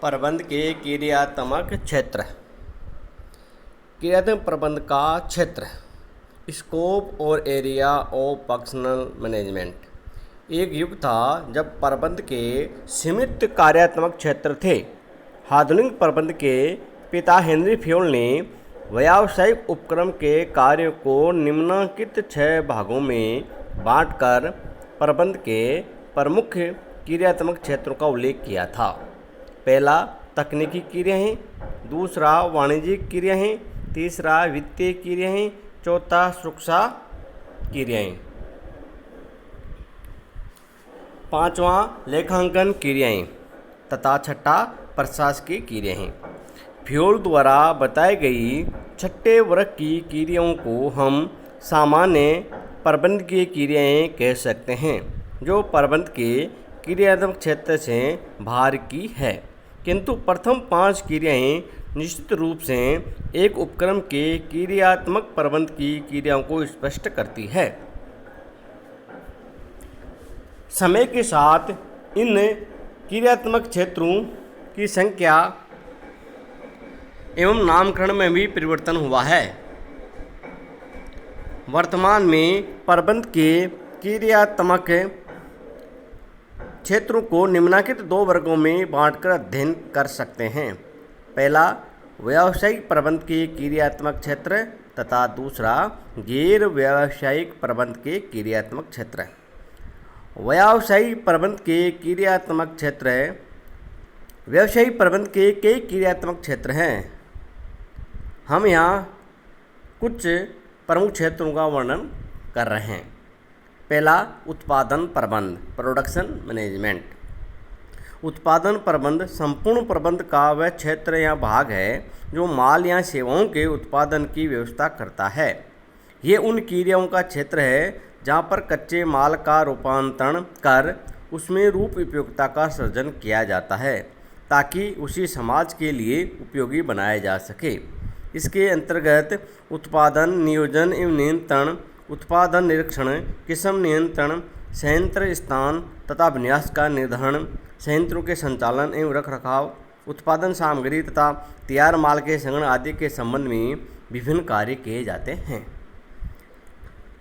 प्रबंध के क्रियात्मक क्षेत्र। क्रियात्मक प्रबंध का क्षेत्र, स्कोप और एरिया ऑफ फंक्शनल मैनेजमेंट। एक युग था जब प्रबंध के सीमित कार्यात्मक क्षेत्र थे। आधुनिक प्रबंध के पिता हेनरी फ्योल ने व्यावसायिक उपक्रम के कार्यों को निम्नलिखित 6 भागों में बांटकर प्रबंध के प्रमुख क्रियात्मक क्षेत्रों का उल्लेख किया था। पहला तकनीकी क्रियाएं, दूसरा वाणिज्यिक क्रियाएं, तीसरा वित्तीय क्रियाएं, चौथा सुरक्षा क्रियाएं, पांचवा लेखांकन क्रियाएं तथा छठा प्रशासकीय क्रियाएं। फ्योल द्वारा बताई गई छठे वर्ग की क्रियाओं को हम सामान्य प्रबंधकीय क्रियाएं कह सकते हैं, जो प्रबंध के क्रियात्मक क्षेत्र से बाहर की है। किंतु प्रथम 5 क्रियाएं निश्चित रूप से एक उपक्रम के क्रियात्मक प्रबंध की क्रियाओं को स्पष्ट करती है। समय के साथ इन क्रियात्मक क्षेत्रों की संख्या एवं नामकरण में भी परिवर्तन हुआ है। वर्तमान में प्रबंध के क्रियात्मक क्षेत्रों को निम्नलिखित 2 वर्गों में बांटकर अध्ययन कर सकते हैं। पहला व्यावसायिक प्रबंध के क्रियात्मक क्षेत्र तथा दूसरा गैर व्यावसायिक प्रबंध के क्रियात्मक क्षेत्र। व्यावसायिक प्रबंध के क्रियात्मक क्षेत्र। व्यावसायिक प्रबंध के कई क्रियात्मक क्षेत्र हैं। हम यहाँ कुछ प्रमुख क्षेत्रों का वर्णन कर रहे हैं। पहला उत्पादन प्रबंध, प्रोडक्शन मैनेजमेंट। उत्पादन प्रबंध संपूर्ण प्रबंध का वह क्षेत्र या भाग है जो माल या सेवाओं के उत्पादन की व्यवस्था करता है। ये उन क्रियाओं का क्षेत्र है जहाँ पर कच्चे माल का रूपांतरण कर उसमें रूप उपयोगिता का सृजन किया जाता है ताकि उसे समाज के लिए उपयोगी बनाया जा सके। इसके अंतर्गत उत्पादन नियोजन एवं नियंत्रण, उत्पादन निरीक्षण, किस्म नियंत्रण, संयंत्र स्थान तथा विन्यास का निर्धारण, संयंत्रों के संचालन एवं रखरखाव, उत्पादन सामग्री तथा तैयार माल के संग्रहण आदि के संबंध में विभिन्न कार्य किए जाते हैं।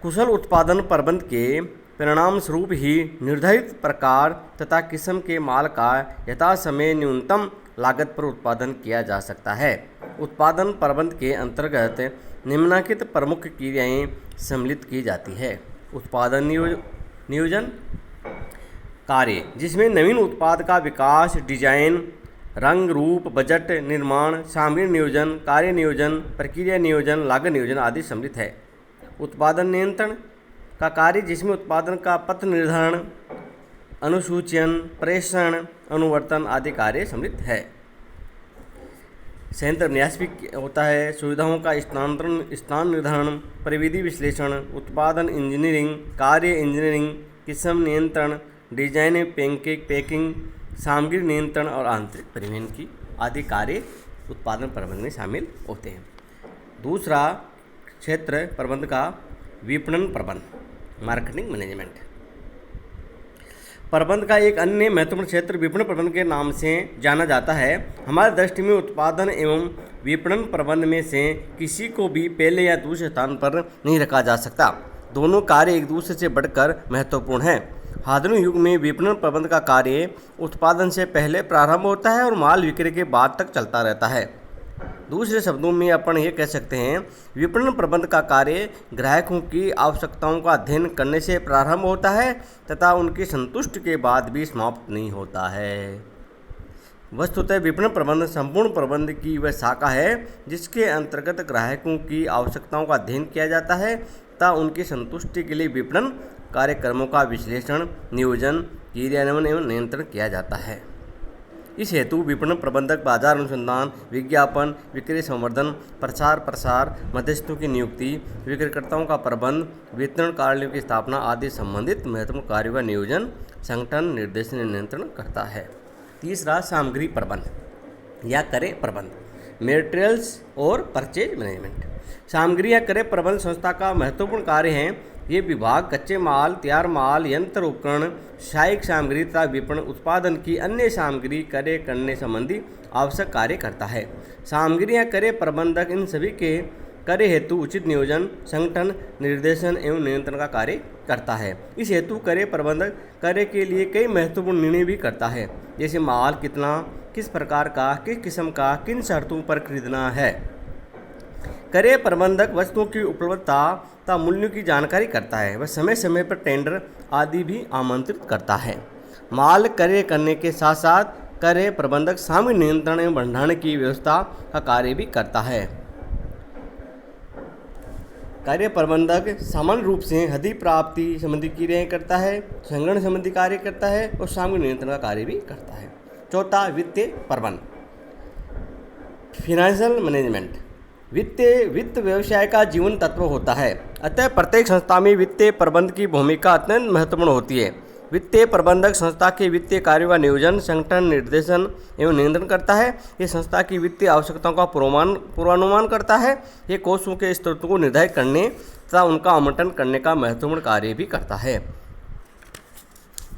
कुशल उत्पादन प्रबंध के परिणाम स्वरूप ही निर्धारित प्रकार तथा किस्म के माल का यथासमय न्यूनतम लागत पर उत्पादन किया जा सकता है। उत्पादन प्रबंध के अंतर्गत निम्नलिखित प्रमुख क्रियाएं सम्मिलित की जाती है। उत्पादन नियोजन कार्य, जिसमें नवीन उत्पाद का विकास, डिजाइन, रंग रूप, बजट निर्माण, सामग्री नियोजन, कार्य नियोजन, प्रक्रिया नियोजन, लागत नियोजन आदि सम्मिलित है। उत्पादन नियंत्रण का कार्य, जिसमें उत्पादन का पथ निर्धारण, अनुसूचन, प्रेषण, अनुवर्तन आदि कार्य सम्मिलित है। संयंत्र विन्यास भी होता है। सुविधाओं का स्थान निर्धारण, प्रविधि विश्लेषण, उत्पादन इंजीनियरिंग, कार्य इंजीनियरिंग, किस्म नियंत्रण, डिजाइन पैकिंग, सामग्री नियंत्रण और आंतरिक परिवहन की आदि कार्य उत्पादन प्रबंध में शामिल होते हैं। दूसरा क्षेत्र प्रबंध का विपणन प्रबंध, मार्केटिंग मैनेजमेंट। प्रबंध का एक अन्य महत्वपूर्ण क्षेत्र विपणन प्रबंध के नाम से जाना जाता है। हमारी दृष्टि में उत्पादन एवं विपणन प्रबंध में से किसी को भी पहले या दूसरे स्थान पर नहीं रखा जा सकता। दोनों कार्य एक दूसरे से बढ़कर महत्वपूर्ण हैं। आधुनिक युग में विपणन प्रबंध का कार्य उत्पादन से पहले प्रारंभ होता है और माल विक्रय के बाद तक चलता रहता है। दूसरे शब्दों में अपन ये कह सकते हैं, विपणन प्रबंध का कार्य ग्राहकों की आवश्यकताओं का अध्ययन करने से प्रारंभ होता है तथा उनकी संतुष्टि के बाद भी समाप्त नहीं होता है। वस्तुतः विपणन प्रबंध संपूर्ण प्रबंध की वह शाखा है जिसके अंतर्गत ग्राहकों की आवश्यकताओं का अध्ययन किया जाता है तथा उनकी संतुष्टि के लिए विपणन कार्यक्रमों का विश्लेषण, नियोजन, क्रियान्वयन एवं नियंत्रण किया जाता है। इस हेतु विपणन प्रबंधक बाजार अनुसंधान, विज्ञापन, विक्रय संवर्धन, प्रचार प्रसार, मध्यस्थों की नियुक्ति, विक्रेताओं का प्रबंध, वितरण कार्यालयों की स्थापना आदि संबंधित महत्वपूर्ण कार्यों का नियोजन, संगठन, निर्देशन, नियंत्रण करता है। तीसरा सामग्री प्रबंध या क्रय प्रबंध, मटेरियल्स और परचेज मैनेजमेंट। सामग्री या क्रय प्रबंध संस्था का महत्वपूर्ण कार्य है। ये विभाग कच्चे माल, तैयार माल, यंत्र उपकरण, सहायक सामग्री तथा विपणन, उत्पादन की अन्य सामग्री क्रय करने संबंधी आवश्यक कार्य करता है। सामग्री या क्रय प्रबंधक इन सभी के क्रय हेतु उचित नियोजन, संगठन, निर्देशन एवं नियंत्रण का कार्य करता है। इस हेतु क्रय प्रबंधक क्रय के लिए कई महत्वपूर्ण निर्णय भी करता है, जैसे माल कितना, किस प्रकार का, किस किस्म का, किन शर्तों पर खरीदना है। क्रय प्रबंधक वस्तुओं की उपलब्धता तथा मूल्यों की जानकारी करता है। वह समय समय पर टेंडर आदि भी आमंत्रित करता है। माल क्रय करने के साथ साथ क्रय प्रबंधक सामग्री नियंत्रण एवं भंडारण की व्यवस्था का कार्य भी करता है। कार्य प्रबंधक सामान्य रूप से हदी प्राप्ति संबंधी क्रियाएं करता है, संग्रहण संबंधी कार्य करता है और सामग्री नियंत्रण का कार्य भी करता है। चौथा, वित्तीय प्रबंध, फाइनेंशियल मैनेजमेंट। वित्त व्यवसाय का जीवन तत्व होता है, अतः प्रत्येक संस्था में वित्तीय प्रबंध की भूमिका अत्यंत महत्वपूर्ण होती है। वित्तीय प्रबंधक संस्था के वित्तीय कार्यों का नियोजन, संगठन, निर्देशन एवं नियंत्रण करता है। ये संस्था की वित्तीय आवश्यकताओं का पूर्वानुमान करता है। ये कोषों के स्रोतों को निर्धारित करने तथा उनका आवंटन करने का महत्वपूर्ण कार्य भी करता है।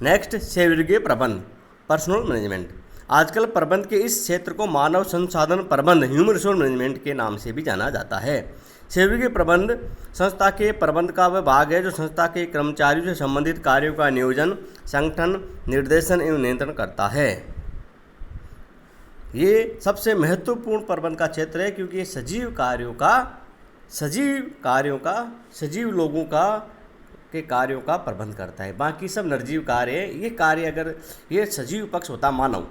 नेक्स्ट, सेवावर्गीय प्रबंध, पर्सनल मैनेजमेंट। आजकल प्रबंध के इस क्षेत्र को मानव संसाधन प्रबंध, ह्यूमन रिसोर्स मैनेजमेंट के नाम से भी जाना जाता है। सेवावर्गीय प्रबंध संस्था के प्रबंध का वह भाग है जो संस्था के कर्मचारियों से संबंधित कार्यों का नियोजन, संगठन, निर्देशन एवं नियंत्रण करता है। ये सबसे महत्वपूर्ण प्रबंध का क्षेत्र है, क्योंकि ये सजीव लोगों के कार्यों का प्रबंध करता है। बाकी सब निर्जीव कार्य है। ये कार्य अगर ये सजीव पक्ष होता मानव,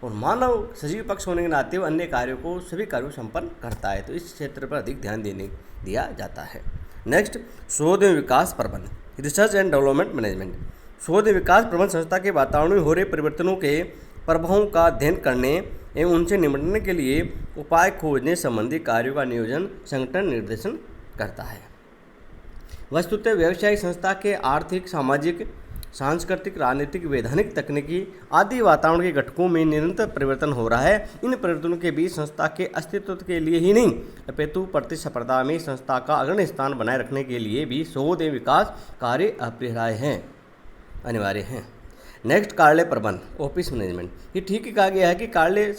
और मानव सजीव पक्ष होने के नाते वो अन्य कार्यों को, सभी कार्यों को संपन्न करता है, तो इस क्षेत्र पर अधिक ध्यान दिया जाता है। नेक्स्ट, शोध एवं विकास प्रबंध, रिसर्च एंड डेवलपमेंट मैनेजमेंट। शोध एवं विकास प्रबंध संस्था के वातावरण में हो रहे परिवर्तनों के प्रभावों का अध्ययन करने एवं उनसे निपटने के लिए उपाय खोजने संबंधी कार्यों का नियोजन, संगठन, निर्देशन करता है। वस्तुतः व्यवसायिक संस्था के आर्थिक, सामाजिक, सांस्कृतिक, राजनीतिक, वैधानिक, तकनीकी आदि वातावरण के घटकों में निरंतर परिवर्तन हो रहा है। इन परिवर्तनों के बीच संस्था के अस्तित्व के लिए ही नहीं, अपितु प्रतिस्पर्धा में संस्था का अग्रणी स्थान बनाए रखने के लिए भी शोध एवं विकास कार्य अनिवार्य हैं। नेक्स्ट, कार्यालय प्रबंध, ऑफिस मैनेजमेंट। ये ठीक ही कहा गया है कि कार्यालय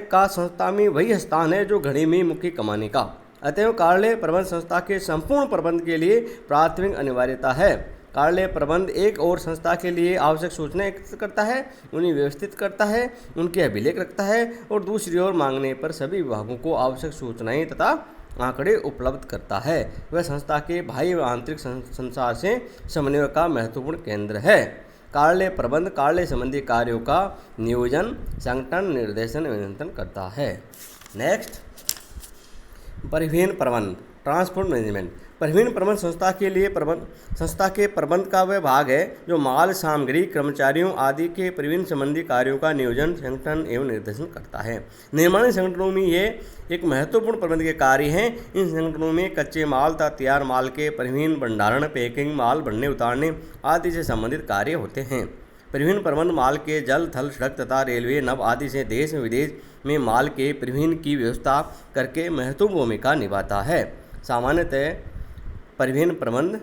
का संस्था में वही स्थान है जो घड़ी में मुख्य कमाने का। अतएव कार्यालय प्रबंध संस्था के संपूर्ण प्रबंध के लिए प्राथमिक अनिवार्यता है। कार्यालय प्रबंध एक और संस्था के लिए आवश्यक सूचनाएं एकत्रित करता है, उन्हें व्यवस्थित करता है, उनके अभिलेख रखता है और दूसरी ओर मांगने पर सभी विभागों को आवश्यक सूचनाएं तथा आंकड़े उपलब्ध करता है। वह संस्था के बाह्य व आंतरिक संसार से समन्वय का महत्वपूर्ण केंद्र है। कार्यालय प्रबंध कार्यालय संबंधी कार्यों का नियोजन, संगठन, निर्देशन एवं नियंत्रण करता है। नेक्स्ट, परिवहन प्रबंध, ट्रांसपोर्ट मैनेजमेंट। परिवहन प्रबंध संस्था के प्रबंध का वह भाग है जो माल, सामग्री, कर्मचारियों आदि के परिवहन संबंधी कार्यों का नियोजन, संगठन एवं निर्देशन करता है। निर्माण संगठनों में ये एक महत्वपूर्ण प्रबंध के कार्य हैं। इन संगठनों में कच्चे माल तथा तैयार माल के परिवहन, भंडारण, पैकिंग, माल भरने उतारने आदि से संबंधित कार्य होते हैं। परिवहन प्रबंध माल के जल, थल, सड़क तथा रेलवे, नभ आदि से देश विदेश में माल के परिवहन की व्यवस्था करके महत्वपूर्ण भूमिका निभाता है। सामान्यतः परिवहन प्रबंध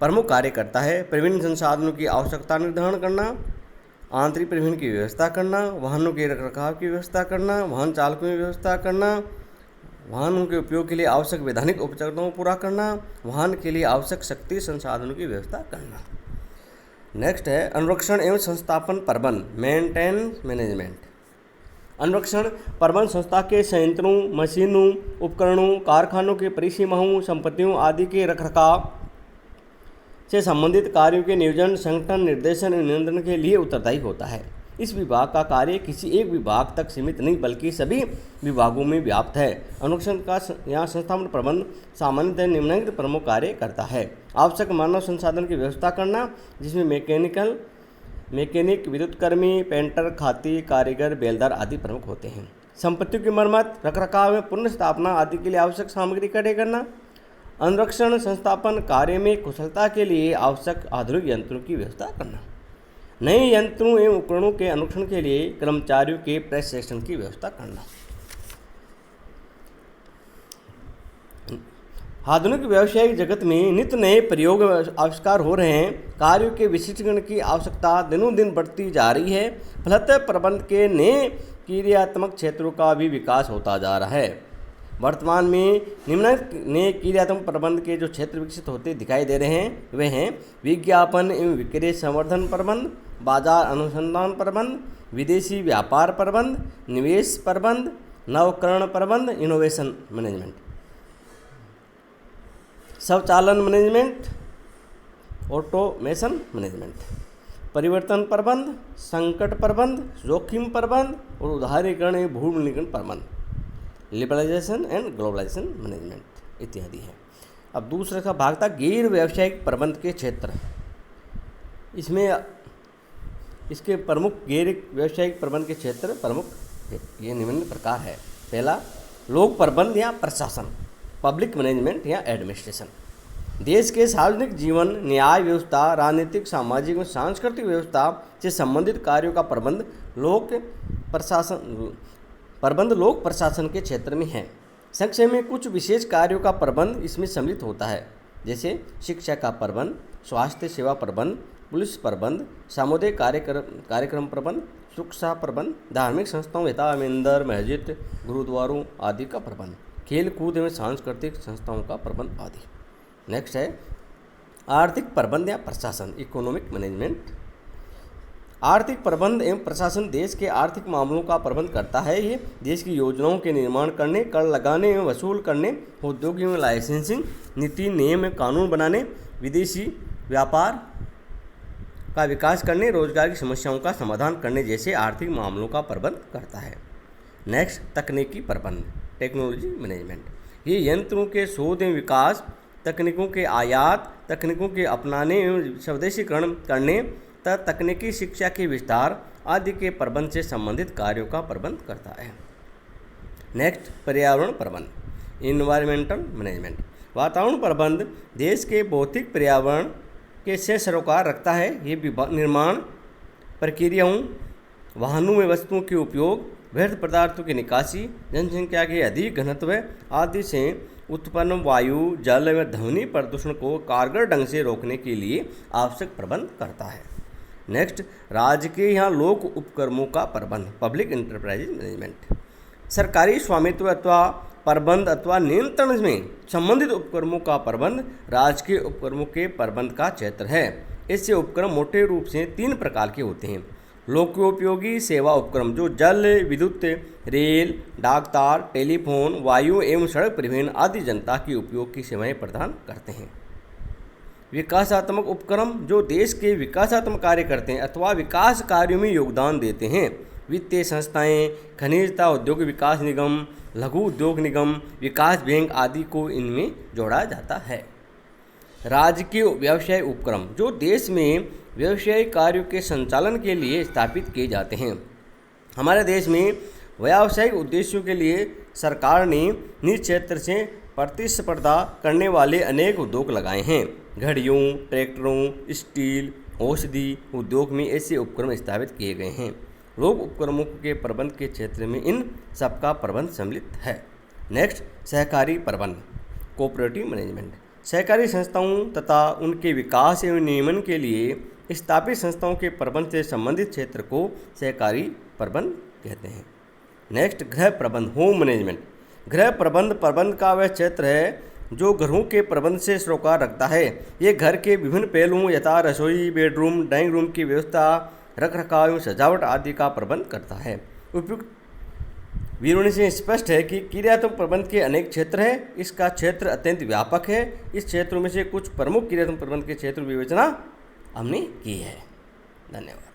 प्रमुख कार्य करता है परिवहन संसाधनों की आवश्यकता निर्धारण करना, आंतरिक परिवहन की व्यवस्था करना, वाहनों के रखरखाव की व्यवस्था करना, वाहन चालकों की व्यवस्था करना, वाहनों के उपयोग के लिए आवश्यक वैधानिक उपकरणों को पूरा करना, वाहन के लिए आवश्यक शक्ति संसाधनों की व्यवस्था करना। नेक्स्ट है अनुरक्षण एवं संस्थापन प्रबंध, मेंटेनेंस मैनेजमेंट। अनुरक्षण प्रबंध संस्था के संयंत्रों, मशीनों, उपकरणों, कारखानों के परिसीमाओं, संपत्तियों आदि के रखरखाव से संबंधित कार्यों के नियोजन, संगठन, निर्देशन और नियंत्रण के लिए उत्तरदायी होता है। इस विभाग का कार्य किसी एक विभाग तक सीमित नहीं बल्कि सभी विभागों में व्याप्त है। अनुरक्षण का यहाँ संस्थापन प्रबंध सामान्यतः निम्नलिखित प्रमुख कार्य करता है। आवश्यक मानव संसाधन की व्यवस्था करना, जिसमें मैकेनिक, विद्युतकर्मी, पेंटर, खाती, कारीगर, बेलदार आदि प्रमुख होते हैं। संपत्तियों की मरम्मत, रखरखाव में पुनर्स्थापना आदि के लिए आवश्यक सामग्री इकट्ठे करना। अनुरक्षण संस्थापन कार्य में कुशलता के लिए आवश्यक आधुनिक यंत्रों की व्यवस्था करना। नए यंत्रों एवं उपकरणों के अनुरक्षण के लिए कर्मचारियों के प्रशिक्षण की व्यवस्था करना। आधुनिक व्यावसायिक जगत में नित्य नए प्रयोग आविष्कार हो रहे हैं। कार्यों के विशिष्टीकरण की आवश्यकता दिनों दिन बढ़ती जा रही है। फलतः प्रबंध के नए क्रियात्मक क्षेत्रों का भी विकास होता जा रहा है। वर्तमान में निम्नलिखित नए क्रियात्मक प्रबंध के जो क्षेत्र विकसित होते दिखाई दे रहे हैं वे हैं विज्ञापन एवं विक्रय संवर्धन प्रबंध, बाजार अनुसंधान प्रबंध, विदेशी व्यापार प्रबंध, निवेश प्रबंध, नवकरण प्रबंध, इनोवेशन मैनेजमेंट, स्वचालन मैनेजमेंट, ऑटोमेशन मैनेजमेंट, परिवर्तन प्रबंध, संकट प्रबंध, जोखिम प्रबंध और उदारीकरण एवं भूमिकरण प्रबंध, लिबरलाइजेशन एंड ग्लोबलाइजेशन मैनेजमेंट इत्यादि है। अब दूसरा का भाग था गैर व्यावसायिक प्रबंध के क्षेत्र। इसमें इसके प्रमुख गैर व्यावसायिक प्रबंध के क्षेत्र प्रमुख ये निम्न प्रकार है। पहला, लोक प्रबंध या प्रशासन, पब्लिक मैनेजमेंट या एडमिनिस्ट्रेशन। देश के सार्वजनिक जीवन, न्याय व्यवस्था, राजनीतिक, सामाजिक और सांस्कृतिक व्यवस्था से संबंधित कार्यों का प्रबंध लोक प्रशासन के क्षेत्र में है। संक्षेप में कुछ विशेष कार्यों का प्रबंध इसमें सम्मिलित होता है, जैसे शिक्षा का प्रबंध, स्वास्थ्य सेवा प्रबंध, पुलिस प्रबंध, सामुदायिक कार्यक्रम प्रबंध, सुरक्षा प्रबंध, धार्मिक संस्थाओं यथा मंदिर, मस्जिद, गुरुद्वारों आदि का प्रबंध, खेल कूद एवं सांस्कृतिक संस्थाओं का प्रबंध आदि। नेक्स्ट है आर्थिक प्रबंध या प्रशासन, इकोनॉमिक मैनेजमेंट। आर्थिक प्रबंध एवं प्रशासन देश के आर्थिक मामलों का प्रबंध करता है। ये देश की योजनाओं के निर्माण करने, कर लगाने एवं वसूल करने, उद्योग एवं लाइसेंसिंग, नीति नियम एवं कानून बनाने, विदेशी व्यापार का विकास करने, रोजगार की समस्याओं का समाधान करने जैसे आर्थिक मामलों का प्रबंध करता है। नेक्स्ट, तकनीकी प्रबंध, टेक्नोलॉजी मैनेजमेंट। ये यंत्रों के शोध एवं विकास, तकनीकों के आयात, तकनीकों के अपनाने एवं स्वदेशीकरण करने तथा तकनीकी शिक्षा के विस्तार आदि के प्रबंध से संबंधित कार्यों का प्रबंध करता है। नेक्स्ट, पर्यावरण प्रबंध, इन्वायरमेंटल मैनेजमेंट। वातावरण प्रबंध देश के भौतिक पर्यावरण के से सरोकार रखता है। ये निर्माण प्रक्रियाओं, वाहनों में वस्तुओं के उपयोग, व्यर्थ पदार्थों की निकासी, जनसंख्या के अधिक घनत्व आदि से उत्पन्न वायु, जल एवं ध्वनि प्रदूषण को कारगर ढंग से रोकने के लिए आवश्यक प्रबंध करता है। नेक्स्ट, राज्य के यहाँ लोक उपक्रमों का प्रबंध, पब्लिक इंटरप्राइज मैनेजमेंट। सरकारी स्वामित्व अथवा प्रबंध अथवा नियंत्रण में संबंधित उपक्रमों का प्रबंध राज्य के उपक्रमों के प्रबंध का क्षेत्र है। इससे उपक्रम मोटे रूप से 3 प्रकार के होते हैं। लोकोपयोगी सेवा उपक्रम जो जल, विद्युत, रेल, डाकतार, टेलीफोन, वायु एवं सड़क परिवहन आदि जनता के उपयोग की सेवाएं प्रदान करते हैं। विकासात्मक उपक्रम जो देश के विकासात्मक कार्य करते हैं अथवा विकास कार्यों में योगदान देते हैं। वित्तीय संस्थाएं, खनिज तथा औद्योगिक विकास निगम, लघु उद्योग निगम, विकास बैंक आदि को इनमें जोड़ा जाता है। राजकीय व्यवसाय उपक्रम जो देश में व्यवसायिक कार्यों के संचालन के लिए स्थापित किए जाते हैं। हमारे देश में व्यावसायिक उद्देश्यों के लिए सरकार ने निज क्षेत्र से प्रतिस्पर्धा करने वाले अनेक उद्योग लगाए हैं। घड़ियों, ट्रैक्टरों, स्टील, औषधि उद्योग में ऐसे उपक्रम स्थापित किए गए हैं। लोक उपक्रमों के प्रबंध के क्षेत्र में इन सबका प्रबंध सम्मिलित है। नेक्स्ट, सहकारी प्रबंध, कोऑपरेटिव मैनेजमेंट। सहकारी संस्थाओं तथा उनके विकास एवं नियमन के लिए स्थापित संस्थाओं के प्रबंध से संबंधित क्षेत्र को सहकारी प्रबंध कहते हैं। नेक्स्ट, गृह प्रबंध, होम मैनेजमेंट। गृह प्रबंध का वह क्षेत्र है जो घरों के प्रबंध से सरोकार रखता है। ये घर के विभिन्न पहलुओं यथा रसोई, बेडरूम, ड्राइंग रूम की व्यवस्था, रखरखाव एवं सजावट आदि का प्रबंध करता है। उपयुक्त विवरण से स्पष्ट है कि क्रियात्मक प्रबंध के अनेक क्षेत्र हैं। इसका क्षेत्र अत्यंत व्यापक है। इस क्षेत्रों में से कुछ प्रमुख क्रियात्मक प्रबंध के क्षेत्र विवेचना हमने की है। धन्यवाद।